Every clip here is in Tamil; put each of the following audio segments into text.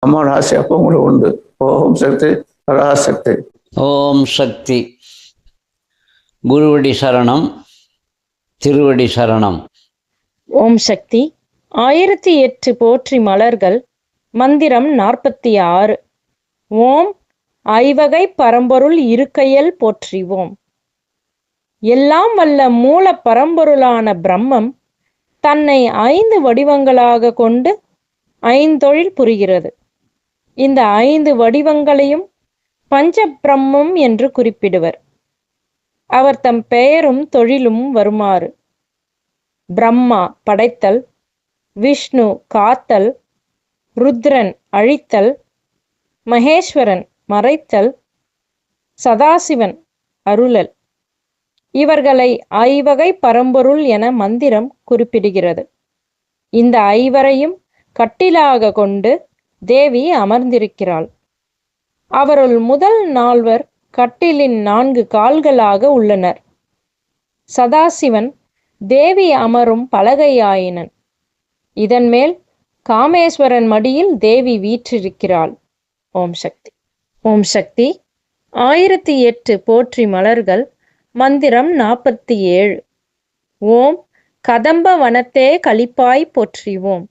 அம்மாவோட ஆசை அப்போ உங்களுக்கு உண்டு. ஓம் சக்தி, பராசக்தி. ஓம் சக்தி. குருவடி சரணம், திருவடி சரணம். ஓம் சக்தி. 1008 போற்றி மலர்கள். மந்திரம் 46. ஓம் ஐவகை பரம்பொருள் இருக்கையல் போற்றிவோம். எல்லாம் வல்ல மூல பரம்பொருளான பிரம்மம் தன்னை 5 வடிவங்களாக கொண்டு 5 தொழில் புரிகிறது. இந்த 5 வடிவங்களையும் பஞ்ச பிரம்மம் என்று குறிப்பிடுவர். அவர் தம் பெயரும் தொழிலும் வருமாறு: பிரம்மா படைத்தல், விஷ்ணு காத்தல், ருத்ரன் அழித்தல், மகேஸ்வரன் மறைத்தல், சதாசிவன் அருளல். இவர்களை ஐவகை பரம்பொருள் என மந்திரம் குறிப்பிடுகிறது. இந்த ஐவரையும் கட்டிலாக கொண்டு தேவி அமர்ந்திருக்கிறாள். அவருள் முதல் 4 கட்டிலின் 4 கால்களாக உள்ளனர். சதாசிவன் தேவி அமரும் பலகையாயினன். இதன் மேல் காமேஸ்வரன் மடியில் தேவி வீற்றிருக்கிறாள். ஓம் சக்தி. ஓம் சக்தி. 1008 போற்றி மலர்கள். மந்திரம் 47. ஓம் கதம்ப வனத்தே களிப்பாய் போற்றிவோம்.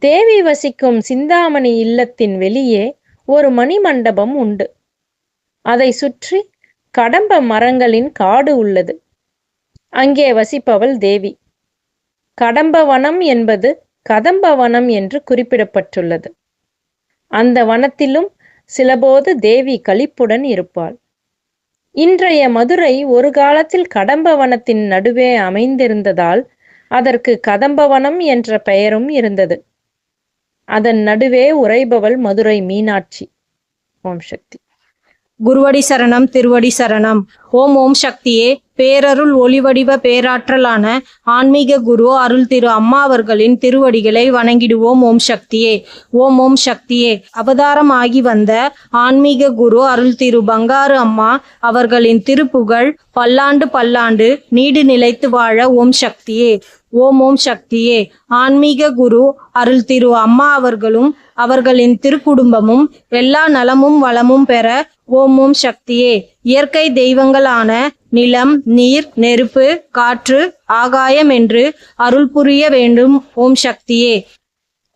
தேவி வசிக்கும் சிந்தாமணி இல்லத்தின் வெளியே ஒரு மணிமண்டபம் உண்டு. அதை சுற்றி கடம்ப மரங்களின் காடு உள்ளது. அங்கே வசிப்பவள் தேவி. கடம்பவனம் என்பது கதம்பவனம் என்று குறிப்பிடப்பட்டுள்ளது. அந்த வனத்திலும் சிலபோது தேவி களிப்புடன் இருப்பாள். இன்றைய மதுரை ஒரு காலத்தில் கடம்பவனத்தின் நடுவே அமைந்திருந்ததால் அதற்கு கதம்பவனம் என்ற பெயரும் இருந்தது. அதன் நடுவே உறைபவள் மதுரை மீனாட்சி. ஓம் சக்தி. குருவடி சரணம், திருவடி சரணம். ஓம் ஓம் சக்தியே. பேரருள் ஒளிவடிவ பேராற்றலான ஆன்மீக குரு அருள் திரு அம்மா அவர்களின் திருவடிகளை வணங்கிடுவோம். ஓம் சக்தியே. ஓம் ஓம் சக்தியே. அவதாரம் ஆகி வந்த ஆன்மீக குரு அருள் திரு பங்காரு அம்மா அவர்களின் திருப்புகழ் பல்லாண்டு பல்லாண்டு நீடு நிலைத்து வாழ. ஓம் சக்தியே. ஓம் ஓம் சக்தியே. ஆன்மீக குரு அருள் திரு அம்மா அவர்களும் அவர்களின் திருக்குடும்பமும் எல்லா நலமும் வளமும் பெற. ஓம் ஓம் சக்தியே. இயற்கை தெய்வங்களான நிலம், நீர், நெருப்பு, காற்று, ஆகாயம் என்று அருள் புரிய வேண்டும். ஓம் சக்தியே.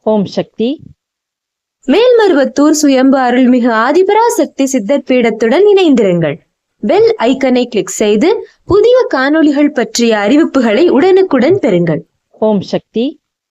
ஓம் சக்தி. மேல்மருவத்தூர் சுயம்பு அருள்மிகு ஆதிபராசக்தி சித்தர் பீடத்துடன் இணைந்திருங்கள். பெல் ஐக்கனை கிளிக் செய்து புதிய காணொளிகள் பற்றிய அறிவிப்புகளை உடனுக்குடன் பெறுங்கள். ஓம் சக்தி.